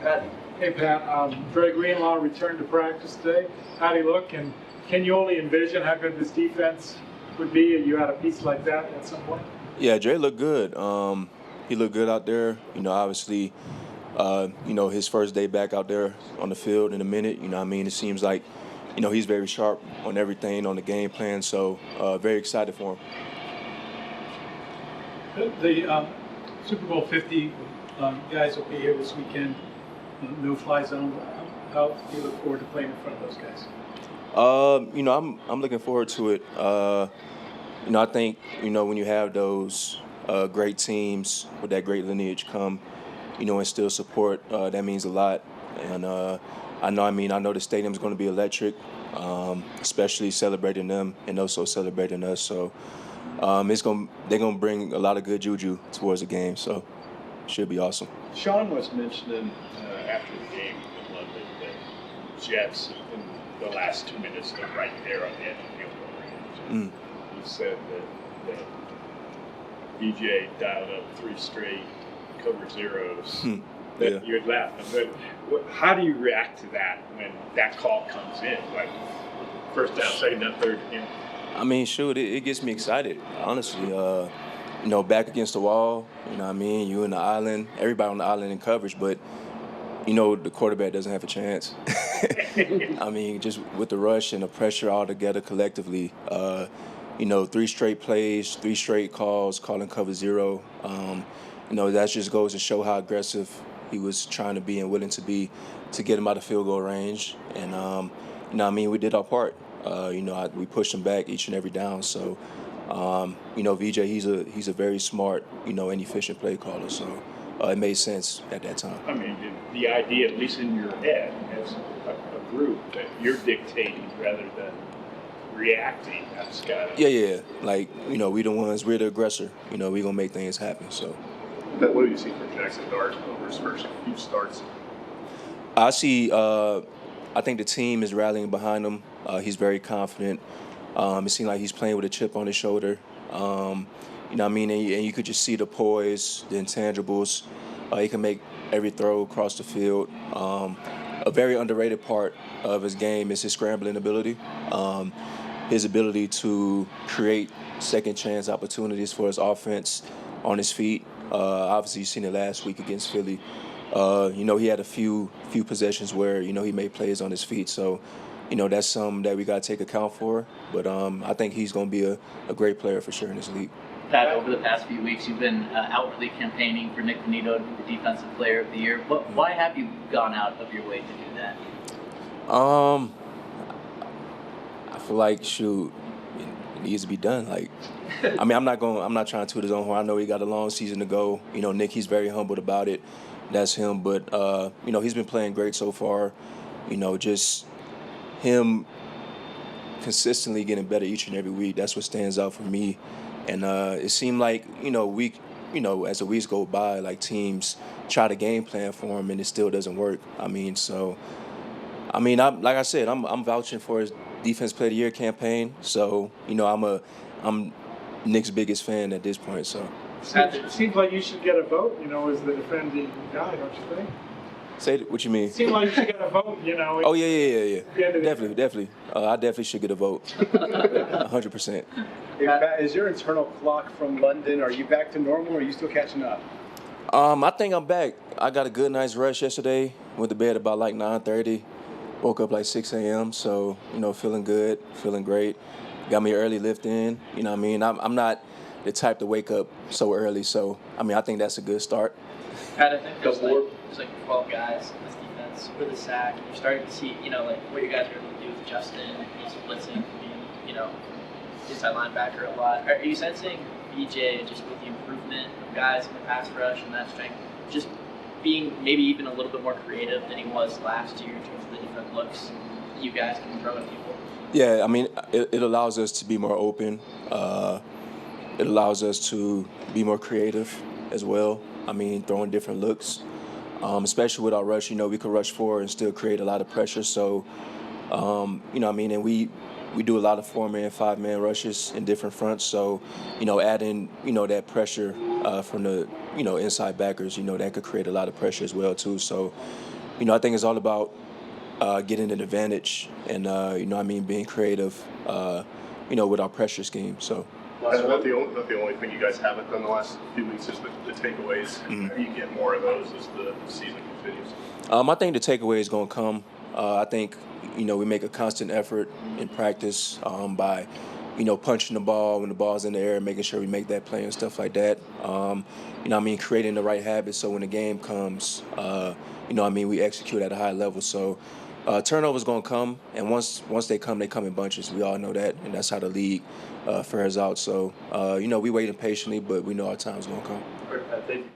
Pat. Hey, Pat. Dre Greenlaw returned to practice today. How do you look? And can you only envision how good this defense would be if you had a piece like that at some point? Yeah, Dre looked good. He looked good out there. Obviously, his first day back out there on the field in a minute. It seems like, he's very sharp on everything, on the game plan. So very excited for him. The Super Bowl 50 guys will be here this weekend. No-fly zone. How do you look forward to playing in front of those guys? I'm looking forward to it. I think when you have those great teams with that great lineage come, and still support, that means a lot. And I know the stadium's going to be electric, especially celebrating them and also celebrating us. So they're going to bring a lot of good juju towards the game. So it should be awesome. Sean was mentioning after the game in London that Jets in the last 2 minutes are right there on the edge of the field goal range. He said that DJ dialed up 3 straight cover zeros. That you're laughing. But how do you react to that when that call comes in? Like first down, second down, third down? Shoot, it gets me excited, honestly. Back against the wall, you and the island, everybody on the island in coverage, but, the quarterback doesn't have a chance. Just with the rush and the pressure all together collectively, 3 straight plays, 3 straight calls, calling cover zero. That just goes to show how aggressive he was trying to be and willing to be to get him out of field goal range. And, we did our part. We pushed him back each and every down. So, VJ, he's a very smart, and efficient play caller. So it made sense at that time. The idea, at least in your head, as a group, that you're dictating rather than reacting. That's got Yeah. We the ones, we're the aggressor. We gonna make things happen. So. What do you see from Jaxson Dart over his first few starts? I think the team is rallying behind him. He's very confident. It seems like he's playing with a chip on his shoulder. And you could just see the poise, the intangibles. He can make every throw across the field. A very underrated part of his game is his scrambling ability. His ability to create second chance opportunities for his offense on his feet. Obviously, you've seen it last week against Philly. He had a few possessions where, he made plays on his feet. So, that's something that we got to take account for. But I think he's going to be a great player for sure in this league. Pat, over the past few weeks, you've been outwardly campaigning for Nik Bonitto to be the Defensive Player of the Year. Why have you gone out of your way to do that? I feel like, shoot, it needs to be done. I'm not trying to toot his own horn. I know he got a long season to go. Nick, he's very humbled about it. That's him. But, he's been playing great so far. Just him consistently getting better each and every week. That's what stands out for me. And it seemed like, as the weeks go by, teams try to game plan for him and it still doesn't work. Like I said, I'm vouching for his Defense Player of the Year campaign. So, I'm Nick's biggest fan at this point. So It seems like you should get a vote, as the defending guy, don't you think? Say what you mean? It seems like you should get a vote, Oh, yeah. Definitely. I definitely should get a vote. 100%. Hey, Pat, is your internal clock from London, are you back to normal or are you still catching up? I think I'm back. I got a good night's rest yesterday. Went to bed about 9:30. Woke up 6 a.m. So, feeling good, feeling great. Got me early lift in. I'm not the type to wake up so early. So, I think that's a good start. Pat, I think there's 12 guys in this defense with a sack. You're starting to see, what you guys are able to do with Justin. He's blitzing, being, inside linebacker a lot. Are you sensing BJ just with the improvement of guys in the pass rush and that strength, just being maybe even a little bit more creative than he was last year in terms of the different looks you guys can throw at people? Yeah, it allows us to be more open. It allows us to be more creative as well. Throwing different looks, especially with our rush. We could rush forward and still create a lot of pressure. So, and we do a lot of 4-man, 5-man rushes in different fronts. So, adding, that pressure from the, inside backers, that could create a lot of pressure as well too. So, I think it's all about getting an advantage and, being creative, with our pressure scheme. So. That's not the only thing you guys haven't done the last few weeks is the takeaways. Mm-hmm. How do you get more of those as the season continues? I think the takeaway is going to come. I think, we make a constant effort in practice by, punching the ball when the ball's in the air, making sure we make that play and stuff like that. Creating the right habits so when the game comes, we execute at a high level. So turnovers going to come, and once they come in bunches. We all know that, and that's how the league fares out. So, we waiting patiently, but we know our time's going to come. All right, Pat, thank you.